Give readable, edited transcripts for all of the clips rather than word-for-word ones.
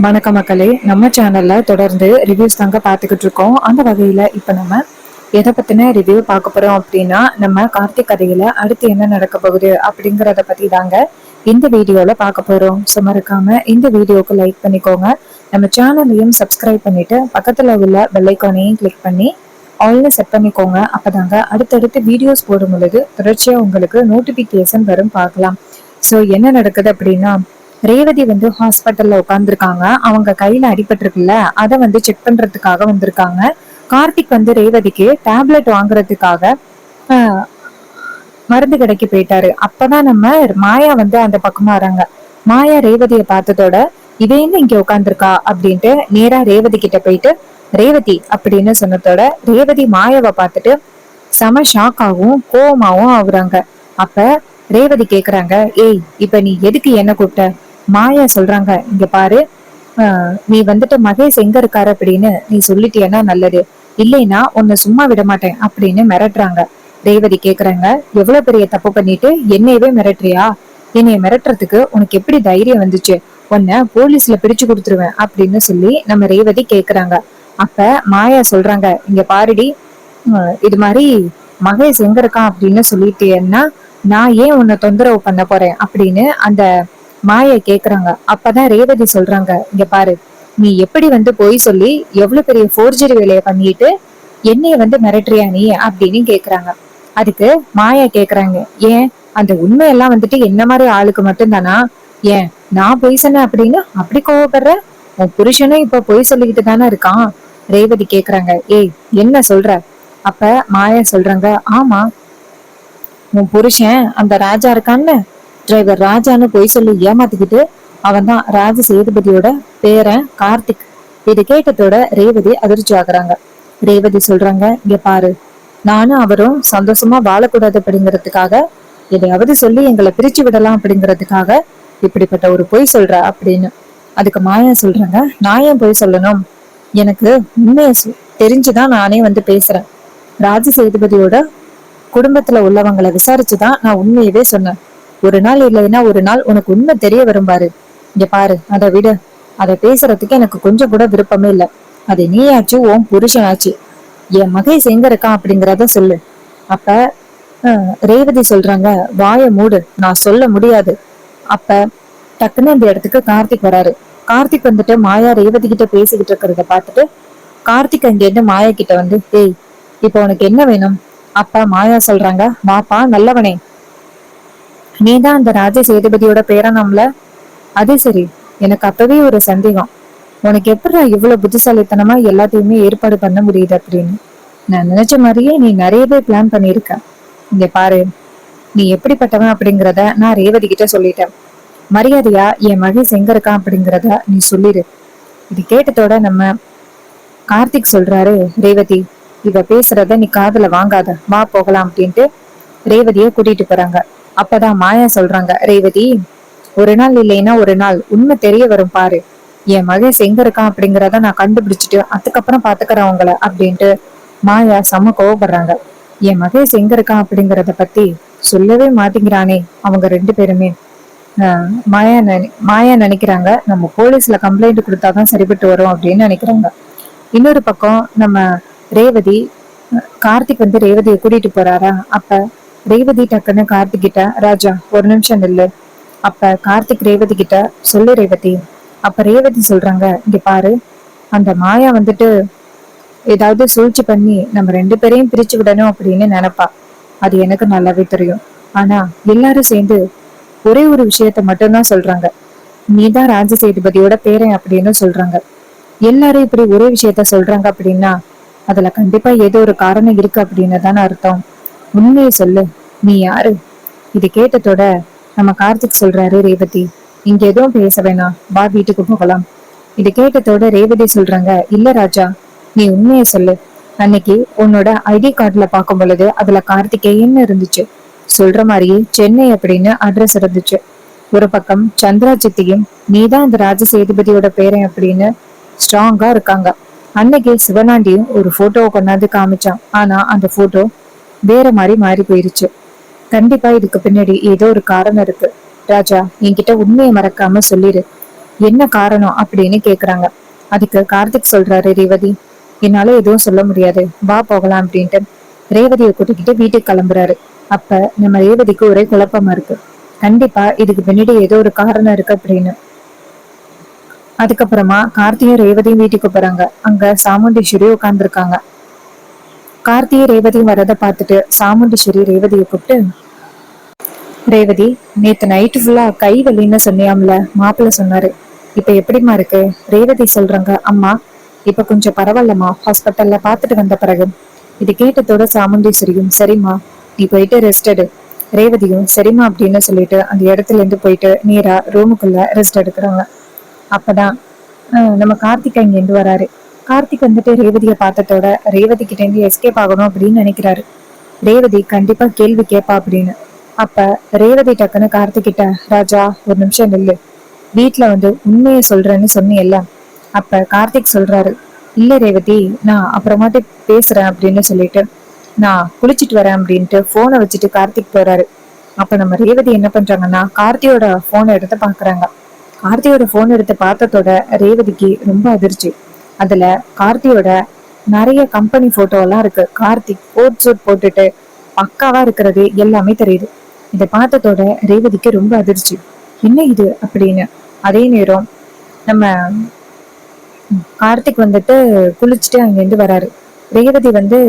வணக்கம் மக்களே, நம்ம சேனல்ல தொடர்ந்து ரிவ்யூஸ் தாங்க பார்த்துக்கிட்டு இருக்கோம். அந்த வகையில இப்ப நம்ம எதை பத்தின ரிவ்யூ பார்க்க போறோம் அப்படின்னா, நம்ம கார்த்திக் கதையில அடுத்து என்ன நடக்க போகுது அப்படிங்கறத பத்தி தாங்க இந்த வீடியோல பார்க்க போறோம். ஸோ மறக்காம இந்த வீடியோக்கு லைக் பண்ணிக்கோங்க. நம்ம சேனலையும் சப்ஸ்கிரைப் பண்ணிட்டு பக்கத்துல உள்ள பெல் ஐக்கானையும் கிளிக் பண்ணி ஆல்னு செட் பண்ணிக்கோங்க. அப்பதாங்க அடுத்தடுத்து வீடியோஸ் போடும் பொழுது தொடர்ச்சியா உங்களுக்கு நோட்டிபிகேஷன் வரும், பார்க்கலாம். ஸோ என்ன நடக்குது அப்படின்னா, ரேவதி வந்து ஹாஸ்பிட்டல்ல உட்காந்துருக்காங்க. அவங்க கையில அடிபட்டிருக்குல்ல, அதை வந்து செக் பண்றதுக்காக வந்திருக்காங்க. கார்த்திக் வந்து ரேவதிக்கு டேப்லெட் வாங்குறதுக்காக ஆஹ் மருந்து கடைக்கு போயிட்டாரு. அப்பதான் நம்ம மாயா வந்து அந்த பக்கமா வராங்க. மாயா ரேவதிய பார்த்ததோட இவ என்ன இங்க உட்காந்துருக்கா அப்படின்ட்டு நேரா ரேவதி கிட்ட போயிட்டு ரேவதி அப்படின்னு சொன்னதோட ரேவதி மாயாவை பார்த்துட்டு செம ஷாக்காவும் கோவமாவும் ஆகுறாங்க. அப்ப ரேவதி கேக்குறாங்க, ஏய் இப்ப நீ எதுக்கு என்ன கூப்பிட்ட? மாயா சொல்றாங்க, இங்க பாரு, நீ வந்துட்டு மகேஷ் எங்க இருக்காரு அப்படின்னு நீ சொல்லிட்டியன்னா நல்லது, இல்லைன்னா உன்னை சும்மா விட மாட்டேன் அப்படின்னு மிரட்டுறாங்க. ரேவதி கேக்குறாங்க, எவ்வளவு பெரிய தப்பு பண்ணிட்டு என்னையவே மிரட்டுறியா? என்னைய மிரட்டுறதுக்கு உனக்கு எப்படி தைரியம் வந்துச்சு? உன்னை போலீஸ்ல பிடிச்சு கொடுத்துருவேன் அப்படின்னு சொல்லி நம்ம ரேவதி கேக்குறாங்க. அப்ப மாயா சொல்றாங்க, இங்க பாருடி, இது மாதிரி மகேஷ் எங்க இருக்கான் அப்படின்னு சொல்லிட்டேன்னா நான் ஏன் உன்னை தொந்தரவு பண்ண போறேன் அப்படின்னு அந்த மாயை கேக்குறாங்க. அப்பதான் ரேவதி சொல்றாங்க, இங்க பாரு, நீ எப்படி வந்து போய் சொல்லி எவ்வளவு பெரிய போர்ஜரி வேலையை பண்ணிட்டு என்னைய வந்து மிரட்டுறியா நீ அப்படின்னு கேக்குறாங்க. அதுக்கு மாயா கேக்குறாங்க, ஏன் அந்த உண்மையெல்லாம் வந்துட்டு என்ன மாதிரி ஆளுக்கு மட்டும்தானா? ஏன் நான் பொய் சொன்னேன் அப்படின்னு அப்படி கோவப்படுற? உன் புருஷனும் இப்ப பொய் சொல்லிக்கிட்டு தானே இருக்கான். ரேவதி கேக்குறாங்க, ஏய் என்ன சொல்ற? அப்ப மாயா சொல்றாங்க, ஆமா, உன் புருஷன் அந்த ராஜா இருக்கான்னு, டிரைவர் ராஜான்னு பொய் சொல்லி ஏமாத்திக்கிட்டு அவன் தான் ராஜ சேதுபதியோட பேரன் கார்த்திக். இது கேட்டதோட ரேவதி அதிர்ச்சி ஆகுறாங்க. ரேவதி சொல்றாங்க, இங்க பாரு, நானும் அவரும் சந்தோஷமா வாழக்கூடாது அப்படிங்கறதுக்காக எதையாவது சொல்லி எங்களை பிரிச்சு விடலாம் அப்படிங்கறதுக்காக இப்படிப்பட்ட ஒரு பொய் சொல்ற அப்படின்னு. அதுக்கு மாயா சொல்றாங்க, நான் ஏன் பொய் சொல்லணும்? எனக்கு உண்மைய தெரிஞ்சுதான் நானே வந்து பேசுறேன். ராஜ சேதுபதியோட குடும்பத்துல உள்ளவங்களை விசாரிச்சுதான் நான் உண்மையவே சொன்னேன். ஒரு நாள் இல்லைன்னா ஒரு நாள் உனக்கு உண்மை தெரிய வரும் பாரு. இங்க பாரு, அதை விட அதை பேசுறதுக்கு எனக்கு கொஞ்சம் கூட விருப்பமே இல்லை. அது நீ ஆச்சு, உன் புருஷன் ஆச்சு. என் மகேஷ் எங்க இருக்கான் அப்படிங்கிறத சொல்லு. அப்ப ரேவதி சொல்றாங்க, வாய மூடு, நான் சொல்ல முடியாது. அப்ப டக்குன்னு அந்த இடத்துக்கு கார்த்திக் வராரு. கார்த்திக் வந்துட்டு மாயா ரேவதி கிட்ட பேசிக்கிட்டு இருக்கிறத பார்த்துட்டு கார்த்திக் அங்க இருந்து மாயா கிட்ட வந்து, ஏய் இப்ப உனக்கு என்ன வேணும்? அப்ப மாயா சொல்றாங்க, வாப்பா நல்லவனே, நீதான் அந்த ராஜ சேதுபதியோட பேரனாம்ல? அது சரி, எனக்கு அப்பவே ஒரு சந்தேகம், உனக்கு எப்படி இவ்வளவு புத்திசாலித்தனமா எல்லாத்தையுமே ஏற்பாடு பண்ண முடியுது அப்படின்னு. நான் நினைச்ச மாதிரியே நீ நிறையவே பிளான் பண்ணிருக்க. இங்க பாரு, நீ எப்படிப்பட்டவன் அப்படிங்கிறத நான் ரேவதி கிட்ட சொல்லிட்டேன். மரியாதையா என் மகேஷ் எங்க இருக்கான் அப்படிங்கிறத நீ சொல்லிடு. இது கேட்டதோட நம்ம கார்த்திக் சொல்றாரு, ரேவதி இவ பேசுறத நீ காதுல வாங்காத, வா போகலாம் அப்படின்ட்டு ரேவதிய கூட்டிட்டு போறாங்க. அப்பதான் மாயா சொல்றாங்க, ரேவதி, ஒரு நாள் இல்லைன்னா ஒரு நாள் உண்மை தெரிய வரும் பாரு. என் மகேஷ் எங்க இருக்கான் அப்படிங்கிறத நான் கண்டுபிடிச்சிட்டு அதுக்கப்புறம் பாத்துக்கிறேன் உங்களை அப்படின்ட்டு மாயா செம்ம கோவப்படுறாங்க. என் மகேஷ் எங்க இருக்கான் அப்படிங்கறத பத்தி சொல்லவே மாட்டேங்கிறானே அவங்க ரெண்டு பேருமே. மாயா நினைக்கிறாங்க, நம்ம போலீஸ்ல கம்ப்ளைண்ட் கொடுத்தாதான் சரிபட்டு வரும் அப்படின்னு நினைக்கிறாங்க. இன்னொரு பக்கம் நம்ம ரேவதி, கார்த்திக் வந்து ரேவதியை கூட்டிட்டு போறாரா. அப்ப ரேவதி டக்குன்னு கார்த்திக் கிட்ட, ராஜா ஒரு நிமிஷம் நில்லு. அப்ப கார்த்திக் ரேவதி கிட்ட, சொல்லு ரேவதி. அப்ப ரேவதி சொல்றாங்க, இங்க பாரு, அந்த மாயா வந்துட்டு ஏதாவது சூழ்ச்சி பண்ணி நம்ம ரெண்டு பேரையும் பிரிச்சு விடணும் அப்படின்னு நினைப்பா. அது எனக்கு நல்லாவே தெரியும். ஆனா எல்லாரும் சேர்ந்து ஒரே ஒரு விஷயத்த மட்டும்தான் சொல்றாங்க, நீதான் ராஜ சேதுபதியோட பேரன் அப்படின்னு சொல்றாங்க. எல்லாரும் இப்படி ஒரே விஷயத்த சொல்றாங்க அப்படின்னா அதுல கண்டிப்பா ஏதோ ஒரு காரணம் இருக்கு அப்படின்னு தானே அர்த்தம். உண்மையை சொல்லு, நீ யாரு? இது கேட்டதோட நம்ம கார்த்திக் சொல்றாரு, ரேவதி இங்க எதுவும் பேச வேணாம், வா வீட்டுக்கு போகலாம். இது கேட்டதோட ரேவதி சொல்றாங்க, இல்ல ராஜா, நீ உண்மையை சொல்லு. அன்னைக்கு உன்னோட ஐடி கார்டுல பார்க்கும் பொழுது அதுல கார்த்திகேயன்னு இருந்துச்சு. சொல்ற மாதிரியே சென்னை அப்படின்னு அட்ரஸ் இருந்துச்சு. ஒரு பக்கம் சந்திரா சித்தியும் நீதான் அந்த ராஜ சேதுபதியோட பேரன் அப்படின்னு ஸ்ட்ராங்கா இருக்காங்க. அன்னைக்கு சிவனாண்டியும் ஒரு போட்டோவை கொண்டாந்து காமிச்சான். ஆனா அந்த போட்டோ வேற மாதிரி மாறி போயிருச்சு. கண்டிப்பா இதுக்கு பின்னாடி ஏதோ ஒரு காரணம் இருக்கு. ராஜா, என்கிட்ட உண்மையை மறக்காம சொல்லிடு. என்ன காரணம் அப்படின்னு கேக்குறாங்க. அதுக்கு கார்த்திக் சொல்றாரு, ரேவதி என்னால எதுவும் சொல்ல முடியாது, வா போகலாம் அப்படின்ட்டு ரேவதியை கூட்டிக்கிட்டு வீட்டுக்கு கிளம்புறாரு. அப்ப நம்ம ரேவதிக்கு ஒரே குழப்பமா இருக்கு. கண்டிப்பா இதுக்கு பின்னாடி ஏதோ ஒரு காரணம் இருக்கு அப்படின்னு. அதுக்கப்புறமா கார்த்தியும் ரேவதியும் வீட்டுக்கு போறாங்க. அங்க சாமுண்டீஸ்வரி உட்கார்ந்துருக்காங்க. கார்த்தியும் ரேவதியும் வரதை பார்த்துட்டு சாமுண்டீஸ்வரி ரேவதியை கூப்பிட்டு, ரேவதி, நேத்து நைட்டு ஃபுல்லா கை வலின்னு சொன்னியாம்ல, மாப்பிள்ள சொன்னாரு, இப்ப எப்படிமா இருக்கு? ரேவதி சொல்றாங்க, அம்மா இப்ப கொஞ்சம் பரவாயில்லம்மா, ஹாஸ்பிட்டல்ல பாத்துட்டு வந்த பிறகு. இது கேட்டதோட சாமுண்டீஸ்வரியும், சரிம்மா நீ போயிட்டு ரெஸ்ட் எடு. ரேவதியும் சரிம்மா அப்படின்னு சொல்லிட்டு அந்த இடத்துல இருந்து போயிட்டு நேரா ரூமுக்குள்ள ரெஸ்ட் எடுக்கிறாங்க. அப்பதான் நம்ம கார்த்திக் இங்க இருந்து வராரு. கார்த்திக் வந்துட்டு ரேவதியை பார்த்ததோட ரேவதி கிட்ட இருந்து எஸ்கேப் ஆகணும் அப்படின்னு நினைக்கிறாரு. ரேவதி கண்டிப்பா கேள்வி கேட்பா அப்படின்னு. அப்ப ரேவதி டக்குன்னு கார்த்திக் கிட்ட, ராஜா ஒரு நிமிஷம் நில்லு, வீட்டுல வந்து உண்மையை சொல்றேன்னு சொன்னியல்ல. அப்ப கார்த்திக் சொல்றாரு, இல்ல ரேவதி, நான் அப்புறமாட்டு பேசுறேன் அப்படின்னு சொல்லிட்டு நான் குளிச்சுட்டு வரேன் அப்படின்ட்டு போனை வச்சுட்டு கார்த்திக் போறாரு. அப்ப நம்ம ரேவதி என்ன பண்றாங்கன்னா கார்த்தியோட போனை எடுத்து பாக்குறாங்க. கார்த்தியோட போன் எடுத்து பார்த்ததோட ரேவதிக்கு ரொம்ப அதிர்ச்சி. அதுல கார்த்தியோட நிறைய கம்பெனி போட்டோ எல்லாம் இருக்கு. கார்த்திக் கோட் சூட் போட்டுட்டு பக்காவா இருக்கிறது எல்லாமே தெரியுது. இதை பார்த்ததோட ரேவதிக்கு ரொம்ப அதிர்ச்சி. என்ன இது அப்படின்னு. அதே நேரம் நம்ம கார்த்திக் வந்துட்டு குளிச்சுட்டு அங்கிருந்து வராரு. ரேவதி வந்து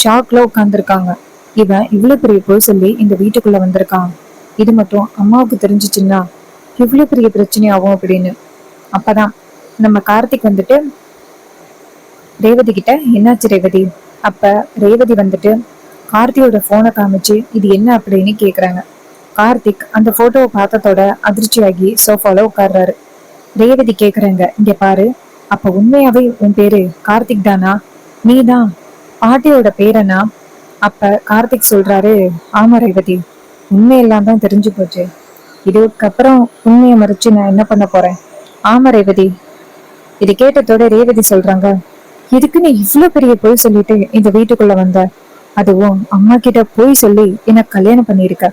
ஷாக்ல உட்கார்ந்துருக்காங்க. இவன் இவ்வளவு பெரிய போய் சொல்லி இந்த வீட்டுக்குள்ள வந்திருக்கான், இது மட்டும் அம்மாவுக்கு தெரிஞ்சிச்சுன்னா இவ்வளவு பெரிய பிரச்சனை ஆகும் அப்படின்னு. அப்பதான் நம்ம கார்த்திக் வந்துட்டு ரேவதி கிட்ட, என்னாச்சு ரேவதி? அப்ப ரேவதி வந்துட்டு கார்த்தியோட போனை காமிச்சு இது என்ன அப்படின்னு கேக்குறாங்க. கார்த்திக் அந்த போட்டோவை பார்த்ததோட அதிர்ச்சியாகி சோஃபால உட்கார்றாரு. ரேவதி கேக்குறாங்க, இங்க பாரு, அப்ப உண்மையாவே உன் பேரு கார்த்திக் தானா? நீதான் பாட்டியோட பேரனா? அப்ப கார்த்திக் சொல்றாரு, ஆமா ரேவதி, உண்மையெல்லாம் தான் தெரிஞ்சு போச்சு, இதுக்கப்புறம் உண்மையை மறைச்சு நான் என்ன பண்ண போறேன்? ஆமா ரேவதி. இது கேட்டதோட ரேவதி சொல்றாங்க, இதுக்கு நீ இவ்வளவு பெரிய பொய் சொல்லிட்டு இந்த வீட்டுக்குள்ள வந்த, அதுவும் அம்மா கிட்ட போய் சொல்லி எனக்கு கல்யாணம் பண்ணிருக்க,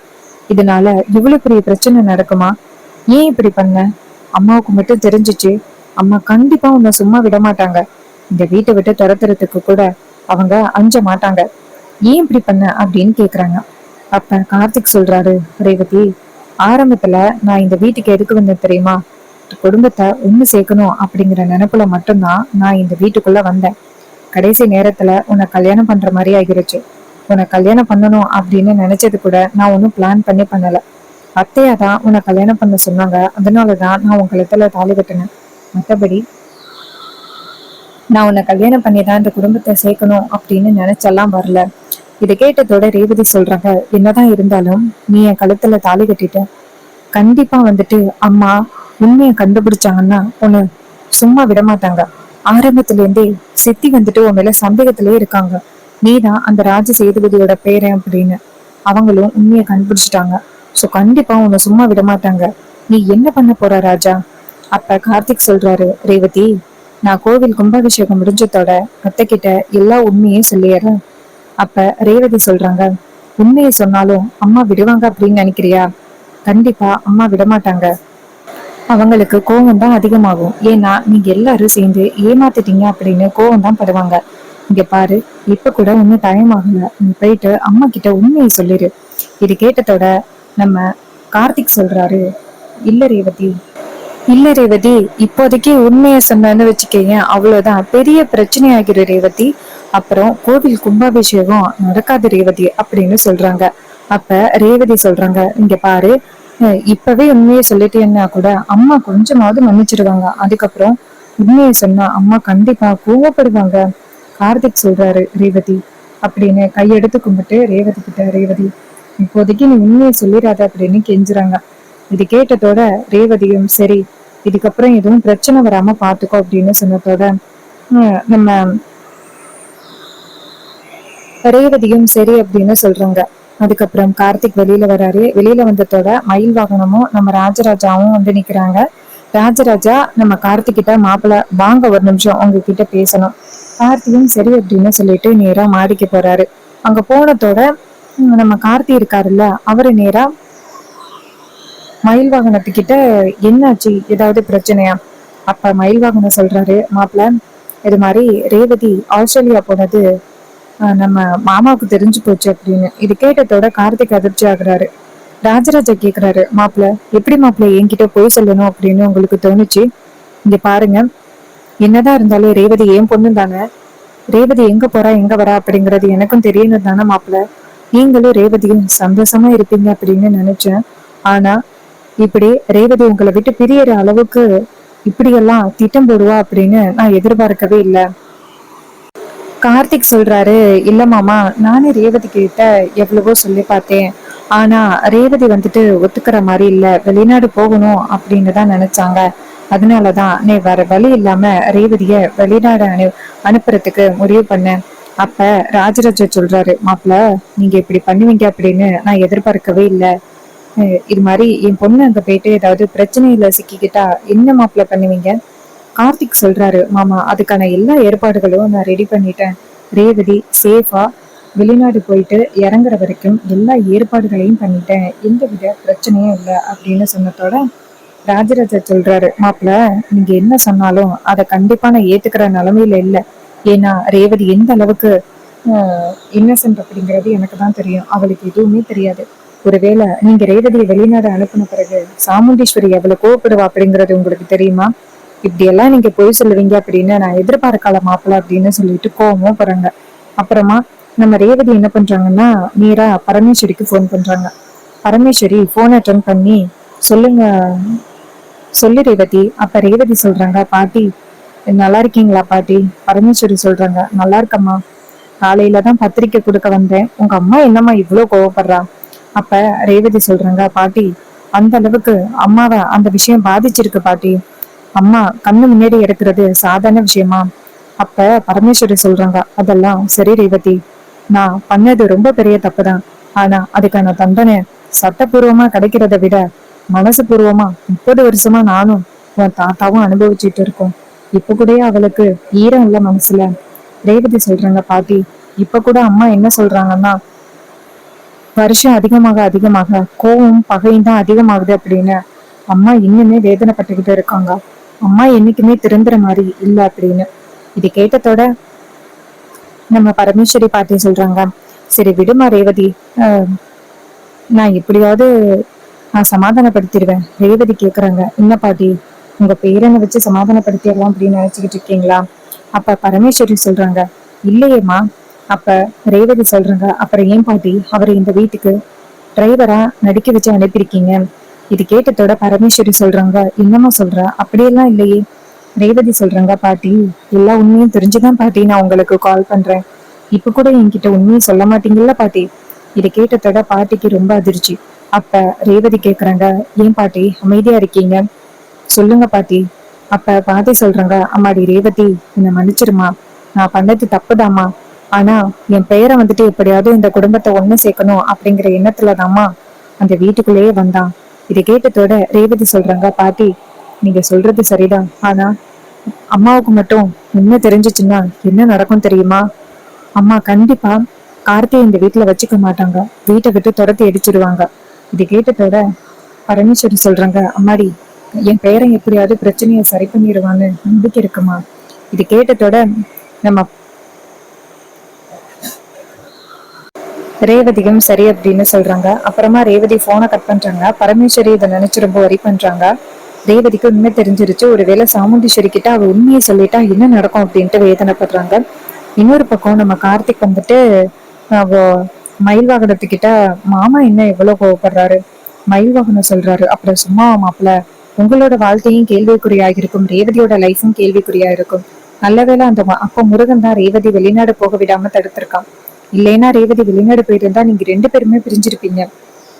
இதனால இவ்வளவு பெரிய பிரச்சனை நடக்குமா? ஏன் இப்படி பண்ண? அம்மாவுக்கு மட்டும் தெரிஞ்சிச்சு, அம்மா கண்டிப்பா உன்னை சும்மா விட மாட்டாங்க, இந்த வீட்டை விட்டு துரத்துறதுக்கு கூட அவங்க அஞ்ச மாட்டாங்க. ஏன் இப்படி பண்ண அப்படின்னு கேக்குறாங்க. அப்ப கார்த்திக் சொல்றாரு, ரேவதி, ஆரம்பத்துல நான் இந்த வீட்டுக்கு எதுக்கு வந்தேன் தெரியுமா? குடும்பத்தை ஒண்ணு சேர்க்கணும் அப்படிங்கிற நினைப்புல மட்டும்தான் நான் இந்த வீட்டுக்குள்ள வந்தேன். கடைசி நேரத்துல உன்னை கல்யாணம் பண்ற மாதிரி ஆகிருச்சு. உன்னை கல்யாணம் பண்ணணும் அப்படின்னு நினைச்சது கூட நான் ஒன்னும் பிளான் பண்ணல. அத்தையா தான் உன்னை கல்யாணம் பண்ண சொன்னாங்க, அதனாலதான் நான் உன் கழுத்துல தாலி கட்டினேன். மற்றபடி நான் உன்னை கல்யாணம் பண்ணிதான் இந்த குடும்பத்தை சேர்க்கணும் அப்படின்னு நினைச்செல்லாம் வரல. இதை கேட்டதோட ரேவதி சொல்றாங்க, என்னதான் இருந்தாலும் நீ என் கழுத்துல தாலி கட்டிட்ட, கண்டிப்பா வந்துட்டு அம்மா உண்மையை கண்டுபிடிச்சாங்கன்னா உன்னை சும்மா விட மாட்டாங்க. ஆரம்பத்துல இருந்தே சித்தி வந்துட்டு உன் மேல சந்தேகத்திலே இருக்காங்க, நீதான் அந்த ராஜ சேதுபதியோட பேரன் அப்படின்னு. அவங்களும் உண்மையை கண்டுபிடிச்சிட்டாங்க. சோ கண்டிப்பா உன்னை சும்மா விட மாட்டாங்க. நீ என்ன பண்ண போற ராஜா? அப்ப கார்த்திக் சொல்றாரு, ரேவதி, நான் கோவில் கும்பாபிஷேகம் முடிஞ்சதோட அத்தை கிட்ட எல்லா உண்மையும் சொல்லிடுறேன். அப்ப ரேவதி சொல்றாங்க, உண்மையை சொன்னாலும் அம்மா விடுவாங்க அப்படின்னு நினைக்கிறியா? கண்டிப்பா அம்மா விடமாட்டாங்க. அவங்களுக்கு கோவம் தான் அதிகமாகும். ஏன்னா நீங்க எல்லாரும் சேர்ந்து ஏமாத்திட்டீங்க அப்படின்னு கோவம் தான் படுவாங்க. இங்க பாரு, இப்ப கூட ஒன்னும் டைம் ஆகல, நீ போயிட்டு அம்மா கிட்ட உண்மையை சொல்லிரு. இது கேட்டதோட நம்ம கார்த்திக் சொல்றாரு, இல்ல ரேவதி, இல்ல ரேவதி, இப்போதைக்கு உண்மையை சொன்னேன்னு வச்சுக்கீங்க, அவ்வளவுதான் பெரிய பிரச்சனை ஆகிரும் ரேவதி, அப்புறம் கோவில் கும்பாபிஷேகம் நடக்காது ரேவதி அப்படின்னு சொல்றாங்க. அப்ப ரேவதி சொல்றாங்க, இங்க பாரு, இப்பவே உண்மையை சொல்லிட்டேன்னா கூட அம்மா கொஞ்சமாவது மன்னிச்சிடுவாங்க, அதுக்கப்புறம் உண்மையை சொன்னா அம்மா கண்டிப்பா கோவப்படுவாங்க. கார்த்திக் சொல்றாரு, ரேவதி அப்படின்னு கையெடுத்து கும்பிட்டு ரேவதி கிட்ட, ரேவதி இப்போதைக்கு நீ உண்மையை சொல்லிடாத அப்படின்னு கெஞ்சுறாங்க. இது கேட்டதோட ரேவதியும் சரி, இதுக்கப்புறம் எதுவும் பிரச்சனை வராம பாத்துக்கோ அப்படின்னு சொன்னதோட நம்ம ரேவதியும் சரி அப்படின்னு சொல்றாங்க. அதுக்கப்புறம் கார்த்திக் வெளியில வராரு. வெளியில வந்ததோட மயில் வாகனமும் நம்ம ராஜராஜாவும் வந்து நிக்கிறாங்க. ராஜராஜா நம்ம கார்த்திக் கிட்ட, மாப்பிள்ள வாங்க ஒரு நிமிஷம் உங்ககிட்ட பேசணும். கார்த்தியும் சரி அப்படின்னு சொல்லிட்டு நேரா மாடிக்கு போறாரு. அங்க போனதோட நம்ம கார்த்தி இருக்காருல்ல, அவரு நேரா மயில் வாகனத்துக்கிட்ட என்னாச்சு, ஏதாவது பிரச்சனையா? அப்ப மயில் வாகனம் சொல்றாரு, மாப்பிள்ள இது மாதிரி ரேவதி ஆஸ்திரேலியா போனது நம்ம மாமாவுக்கு தெரிஞ்சு போச்சு அப்படின்னு. இது கேட்டதோட கார்த்திக் அதிர்ச்சி ஆகுறாரு. ராஜராஜா கேக்குறாரு, மாப்பிள்ள எப்படி மாப்பிள்ள என்கிட்ட போய் சொல்லணும் அப்படின்னு உங்களுக்கு தோணுச்சு? இங்க பாருங்க, என்னதான் இருந்தாலும் ரேவதி ஏன் பொண்ணு தானே. ரேவதி எங்க போறா எங்க வரா அப்படிங்கறது எனக்கும் தெரியணும் தானே மாப்பிள்ள. நீங்களும் ரேவதியும் சந்தோஷமா இருப்பீங்க அப்படின்னு நினைச்சேன். ஆனா இப்படி ரேவதி உங்களை விட்டு பிரியற அளவுக்கு இப்படியெல்லாம் திட்டம் போடுவா அப்படின்னு நான் எதிர்பார்க்கவே இல்லை. கார்த்திக் சொல்றாரு, இல்ல மாமா, நானே ரேவதி கிட்ட எவ்வளவோ சொல்லி பார்த்தேன். ஆனா ரேவதி வந்துட்டு ஒத்துக்கிற மாதிரி இல்ல, வெளிநாடு போகணும் அப்படின்னு தான் நினைச்சாங்க. அதனாலதான் நீ வேற வழி இல்லாம ரேவதிய வெளிநாடு அனுப்புறதுக்கு முடிவு பண்ணேன். அப்ப ராஜராஜ சொல்றாரு, மாப்பிள்ள நீங்க இப்படி பண்ணுவீங்க அப்படின்னு நான் எதிர்பார்க்கவே இல்லை. இது மாதிரி என் பொண்ணு அங்க போயிட்டு ஏதாவது பிரச்சனையில சிக்கிக்கிட்டா என்ன மாப்பிள்ள பண்ணுவீங்க? கார்த்திக் சொல்றாரு, மாமா அதுக்கான எல்லா ஏற்பாடுகளும் நான் ரெடி பண்ணிட்டேன். ரேவதி சேஃபா வெளிநாடு போயிட்டு இறங்குற வரைக்கும் எல்லா ஏற்பாடுகளையும் பண்ணிட்டேன். எந்தவித பிரச்சனையும் இல்லை அப்படின்னு சொன்னதோட ராஜராஜா சொல்றாரு, மாப்பிள்ள நீங்க என்ன சொன்னாலும் அதை கண்டிப்பா நான் ஏத்துக்கிற நிலைமையில இல்லை. ஏன்னா ரேவதி எந்த அளவுக்கு இன்னசென்ட் அப்படிங்கிறது எனக்கு தான் தெரியும். அவளுக்கு எதுவுமே தெரியாது. ஒருவேளை நீங்க ரேவதியை வெளிநாடு அனுப்பின பிறகு சாமுண்டீஸ்வரி எவ்வளவு கோவப்படுவா அப்படிங்கிறது உங்களுக்கு தெரியுமா? இப்படி எல்லாம் நீங்க பொய் சொல்லுவீங்க அப்படின்னு நான் எதிர்பார்க்கல மாப்பிள்ள அப்படின்னு சொல்லிட்டு கோவமும் போறாங்க. அப்புறமா நம்ம ரேவதி என்ன பண்றாங்கன்னா நேரா பரமேஸ்வரிக்கு போன் பண்றாங்க. பரமேஸ்வரி போன் அட்டன் பண்ணி, சொல்லுங்க சொல்லு ரேவதி. அப்ப ரேவதி சொல்றாங்க, பாட்டி நல்லா இருக்கீங்களா பாட்டி? பரமேஸ்வரி சொல்றாங்க, நல்லா இருக்கம்மா. காலையில தான் பத்திரிக்கை கொடுக்க வந்தேன். உங்க அம்மா என்னம்மா இவ்வளவு கோவப்படுறா? அப்ப ரேவதி சொல்றாங்க, பாட்டி அந்த அளவுக்கு அம்மாவை அந்த விஷயம் பாதிச்சிருக்கு பாட்டி. அம்மா கண்ணு முன்னாடி எடுக்கிறது சாதாரண விஷயமா? அப்ப பரமேஸ்வரி சொல்றாங்க, அதெல்லாம் சரி ரேவதி, நான் பண்ணது ரொம்ப பெரிய தப்புதான். ஆனா அதுக்கான தண்டனை சட்டப்பூர்வமா கிடைக்கிறத விட மனசு பூர்வமா 30 வருஷமா நானும் உன் தாத்தாவும் அனுபவிச்சுட்டு இருக்கோம். இப்ப கூட அவளுக்கு ஈரம் இல்ல மனசுல. ரேவதி சொல்றாங்க, பாட்டி இப்ப கூட அம்மா என்ன சொல்றாங்கன்னா வருஷம் அதிகமாக அதிகமாக கோவம் பகையும் தான் அதிகமாகுது அப்படின்னு அம்மா இன்னுமே வேதனைப்பட்டுக்கிட்டு இருக்காங்க. அம்மா என்னைக்குமே திருந்துற மாதிரி இல்ல அப்படின்னு. இது கேட்டதோட நம்ம பரமேஸ்வரி பாட்டி சொல்றாங்க, சரி விடுமா ரேவதி, நான் எப்படியாவது நான் சமாதானப்படுத்திடுவேன். ரேவதி கேக்குறாங்க, என்ன பாட்டி உங்க பேரனை வச்சு சமாதானப்படுத்திடலாம் அப்படின்னு நினைச்சுக்கிட்டு இருக்கீங்களா? அப்ப பரமேஸ்வரி சொல்றாங்க, இல்லையேம்மா. அப்ப ரேவதி சொல்றாங்க, அப்புறம் ஏன் பாட்டி அவரை இந்த வீட்டுக்கு டிரைவரா நடிக்க வச்சு அனுப்பியிருக்கீங்க? இது கேட்டதோட பரமேஸ்வரி சொல்றாங்க, என்னம்மா சொல்ற, அப்படியெல்லாம் இல்லையே. ரேவதி சொல்றாங்க, பாட்டி எல்லா உண்மையும் தெரிஞ்சுதான் பாட்டி நான் உங்களுக்கு கால் பண்றேன். இப்ப கூட என்கிட்ட உண்மையை சொல்ல மாட்டீங்கல்ல பாட்டி. இதை கேட்டதோட பாட்டிக்கு ரொம்ப அதிர்ச்சி. அப்ப ரேவதி கேக்குறாங்க, ஏன் பாட்டி அமைதியா இருக்கீங்க, சொல்லுங்க பாட்டி. அப்ப பாட்டி சொல்றாங்க, அம்மாடி ரேவதி என்னை மன்னிச்சிருமா, நான் பண்ணது தப்புதாம்மா. ஆனா என் பெயரை வந்துட்டு எப்படியாவது இந்த குடும்பத்தை ஒண்ணு சேர்க்கணும் அப்படிங்கிற எண்ணத்துலதாம்மா அந்த வீட்டுக்குள்ளேயே வந்தான். இதை கேட்டதோட ரேவதி சொல்றாங்க, பாட்டி நீங்க சொல்றது சரிதான். ஆனா அம்மாவுக்கு மட்டும் என்ன தெரிஞ்சிச்சுன்னா என்ன நடக்கும் தெரியுமா? அம்மா கண்டிப்பா கார்த்தியை இந்த வீட்டுல வச்சுக்க மாட்டாங்க. வீட்டை விட்டு துரத்தி அடிச்சிடுவாங்க. இது கேட்டதோட பரமேஸ்வரி சொல்றாங்க, அம்மாடி என் பேரன் எப்படியாவது பிரச்சனையை சரி பண்ணிடுவான்னு நம்பிக்கை இருக்குமா? இது கேட்டதோட நம்ம ரேவதியும் சரி அப்படின்னு சொல்றாங்க. அப்புறமா ரேவதி போனை கட் பண்றாங்க. பரமேஸ்வரி இதை நினைச்சு ரொம்ப வரி பண்றாங்க. ரேவதிக்கு உண்மை தெரிஞ்சிருச்சு. ஒருவேளை சாமுண்டீஸ்வரி கிட்ட அவ உண்மையை சொல்லிட்டா என்ன நடக்கும் அப்படின்ட்டு வேதனைப்படுறாங்க. இன்னொரு பக்கம் நம்ம கார்த்திக் வந்துட்டு அவ மயில் வாகனத்துக்கிட்ட, மாமா என்ன எவ்வளவு கோவப்படுறாரு. மயில் வாகனம் சொல்றாரு, அப்புறம் சும்மா மாப்பிள்ள உங்களோட வாழ்க்கையும் கேள்விக்குறியாயிருக்கும், ரேவதியோட லைஃபும் கேள்விக்குறியாயிருக்கும். நல்லவேளை அந்த அப்ப முருகன் தான் ரேவதி வெளிநாடு போக விடாம தடுத்திருக்கான். இல்லைன்னா ரேவதி வெளிநாடு போயிட்டு இருந்தா நீங்க 2 பேருமே பிரிஞ்சிருப்பீங்க.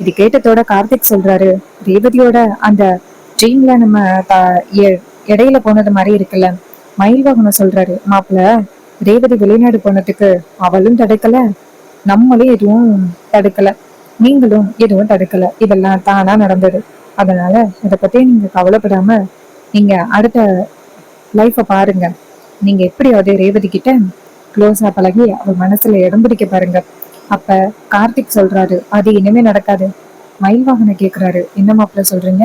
இது கேட்டதோட கார்த்திக் சொல்றாரு, ரேவதியோட அந்த ட்ரீம்ல நம்ம இடையில போனது மாதிரி இருக்குல்ல. மயில் வாகனம் சொல்றாரு, மாப்பிள்ள ரேவதி வெளிநாடு போனதுக்கு அவளும் தடுக்கல, நம்மளும் எதுவும் தடுக்கல, நீங்களும் எதுவும் தடுக்கல. இதெல்லாம் தானா நடந்தது. அதனால இதை பத்தி நீங்க கவலைப்படாம நீங்க அடுத்த லைஃப பாருங்க. நீங்க எப்படியாவது ரேவதி கிட்ட க்ளோஸா பழகி அவ மனசுல இடம் பிடிக்க பாருங்க. அப்ப கார்த்திக் சொல்றாரு, அது இனிமே நடக்காது. மயில் வாகனம் கேக்குறாரு, என்ன மாப்பிள்ள சொல்றீங்க?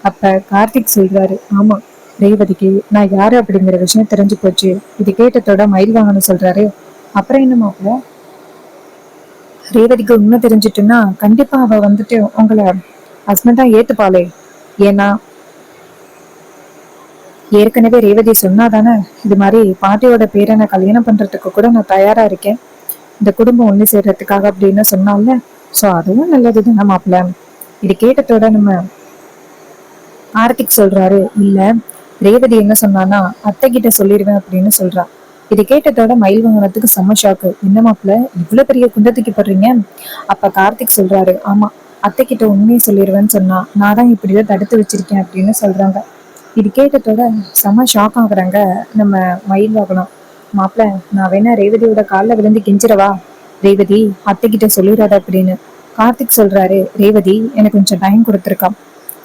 அப்ப கார்த்திக் சொல்றாரு, ஆமா, ரேவதிக்கு நான் யாரு அப்படிங்கிற விஷயம் தெரிஞ்சு போச்சு. இது கேட்டதோட மயில் வாகனம் சொல்றாரு, அப்புறம் என்ன மாப்பிள்ள, ரேவதிக்கு உண்மை தெரிஞ்சிட்டுன்னா கண்டிப்பா அவ வந்துட்டு உங்களை ஹஸ்பண்டா ஏத்துப்பாளே. ஏன்னா ஏற்கனவே ரேவதி சொன்னாதானே இது மாதிரி பாட்டியோட பேரனை கல்யாணம் பண்றதுக்கு கூட நான் தயாரா இருக்கேன், இந்த குடும்பம் ஒண்ணு சேர்றதுக்காக அப்படின்னு சொன்னால. சோ அதுவும் நல்லதுதானே மாப்பிள்ள. இது கேட்டதோட நம்ம கார்த்திக் சொல்றாரு, இல்ல, ரேவதி என்ன சொன்னானா அத்தை கிட்ட சொல்லிடுவேன் அப்படின்னு சொல்றா. இது கேட்டதோட மயில் வாங்கினதுக்கு செம்ம ஷாக்கு. என்ன மாப்பிள்ள இவ்வளவு பெரிய குண்டத்துக்கு போடுறீங்க? அப்ப கார்த்திக் சொல்றாரு, ஆமா, அத்தை கிட்ட உண்மையை சொல்லிடுவேன்னு சொன்னா நான் தான் இப்படிதான் தடுத்து வச்சிருக்கேன் அப்படின்னு சொல்றாங்க. இது கேட்டதோட செம்ம ஷாக் ஆகுறாங்க நம்ம மயில் வாகனம். மாப்பிள்ள, நான் வேணா ரேவதியோட காலில் விழுந்து கெஞ்சிரவா, ரேவதி அத்தை கிட்ட சொல்லிடாத அப்படின்னு. கார்த்திக் சொல்றாரு, ரேவதி எனக்கு கொஞ்சம் டைம் கொடுத்துருக்கான்,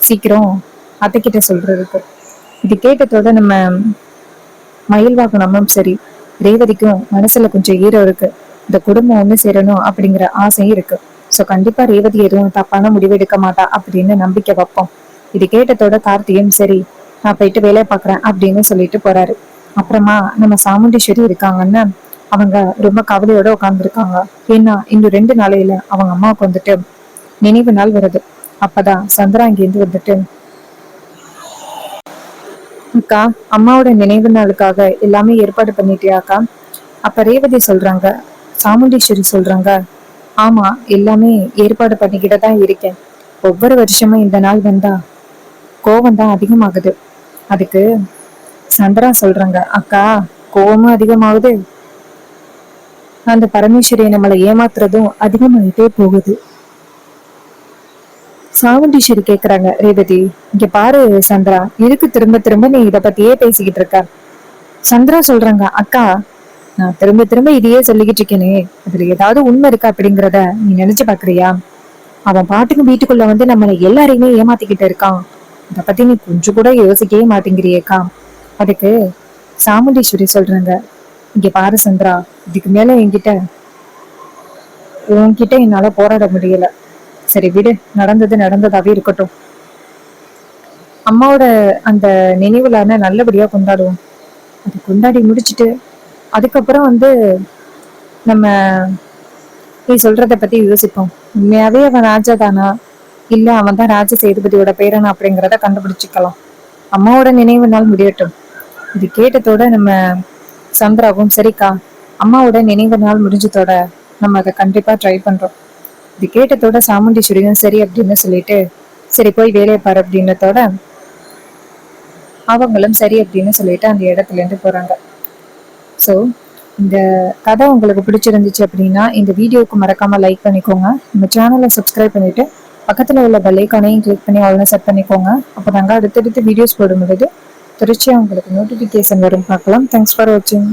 சீக்கிரம் அத்தை கிட்ட சொல்றதுக்கு. இது கேட்டதோட நம்ம மயில் வாகனமும் சரி, ரேவதிக்கும் மனசுல கொஞ்சம் ஈரம் இருக்கு, இந்த குடும்பம் ஒண்ணு சேரணும் அப்படிங்கிற ஆசையும் இருக்கு. சோ கண்டிப்பா ரேவதி எதுவும் தப்பான முடிவு எடுக்க மாட்டா அப்படின்னு நம்பிக்கை வைப்போம். இது கேட்டதோட கார்த்தியும் சரி, நான் போயிட்டு வேலையை பாக்குறேன் அப்படின்னு சொல்லிட்டு போறாரு. அப்புறமா நம்ம சாமுண்டீஸ்வரி இருக்காங்கன்னு அவங்க ரொம்ப கவலையோட உட்கார்ந்துருக்காங்க. ஏன்னா இன்னும் 2 நாளையில அவங்க அம்மாவுக்கு வந்துட்டு நினைவு நாள் வருது. அப்பதான் சந்திரா இங்கேருந்து வந்துட்டு, அக்கா, அம்மாவோட நினைவு நாளுக்காக எல்லாமே ஏற்பாடு பண்ணிட்டியா அக்கா? அப்ப ரேவதி சொல்றாங்க, சாமுண்டீஸ்வரி சொல்றாங்க, ஆமா, எல்லாமே ஏற்பாடு பண்ணிக்கிட்டு தான் இருக்கேன். ஒவ்வொரு வருஷமும் இந்த நாள் வந்தா கோவம் தான் அதிகமாகுது. அதுக்கு சந்திரா சொல்றாங்க, அக்கா, கோவமும் அதிகமாகுது, அந்த பரமேஸ்வரியை நம்மளை ஏமாத்துறதும் அதிகமாயிட்டே போகுது. சாமுண்டீஸ்வரி கேக்குறாங்க, ரேவதி இங்க பாரு சந்திரா, இருக்கு திரும்ப திரும்ப நீ இத பத்தியே பேசிக்கிட்டு இருக்க. சந்திரா சொல்றாங்க, அக்கா, நான் திரும்ப திரும்ப இதையே சொல்லிக்கிட்டு இருக்கேனே, அதுல ஏதாவது உண்மை இருக்கா அப்படிங்கிறத நீ நினைச்சு பாக்குறியா? அவன் பாட்டுக்கு வீட்டுக்குள்ள வந்து நம்மளை எல்லாரையுமே ஏமாத்திக்கிட்டு இருக்கான், இத பத்தி நீ கொஞ்சம் கூட யோசிக்கவே மாட்டேங்கிறியேக்கா. அதுக்கு சாமுண்டீஸ்வரி சொல்றாங்க, இங்க பாரு சந்திரா, இதுக்கு மேல உன்கிட்ட என்னால போராட முடியல. சரி விடு, நடந்தது நடந்ததாவே இருக்கட்டும். அம்மாவோட அந்த நினைவுலான நல்லபடியா கொண்டாடுவோம். அது கொண்டாடி முடிச்சுட்டு அதுக்கப்புறம் வந்து நம்ம நீ சொல்றத பத்தி யோசிப்போம். உண்மையாவே அவன் ராஜா தானா, இல்ல அவன் தான் ராஜ சேதுபதியோட பேரனா அப்படிங்கிறத கண்டுபிடிச்சுக்கலாம். அம்மாவோட நினைவு நாள் முடியட்டும். இது கேட்டதோட நம்ம சந்திராவும், சரிக்கா, அம்மாவோட நினைவு நாள் முடிஞ்சதோட நம்ம அதை கண்டிப்பா ட்ரை பண்றோம். இது கேட்டதோட சாமுண்டீஸ்வரியும் சரி அப்படின்னு சொல்லிட்டு, சரி போய் வேலையை பாரு அப்படின்னதோட அவங்களும் சரி அப்படின்னு சொல்லிட்டு அந்த இடத்துல இருந்து போறாங்க. ஸோ இந்த கதை உங்களுக்கு பிடிச்சிருந்துச்சு அப்படின்னா இந்த வீடியோவுக்கு மறக்காம லைக் பண்ணிக்கோங்க. நம்ம சேனலை சப்ஸ்கிரைப் பண்ணிட்டு பக்கத்துல உள்ள பெல் ஐகானையும் கிளிக் பண்ணி அவ்வளோ செட் பண்ணிக்கோங்க. அப்போ நாங்கள் அடுத்தடுத்து வீடியோஸ் போடும்பொழுது தொடர்ச்சியாக உங்களுக்கு நோட்டிஃபிகேஷன் வரும். பார்க்கலாம். தேங்க்ஸ் ஃபார் வாட்சிங்.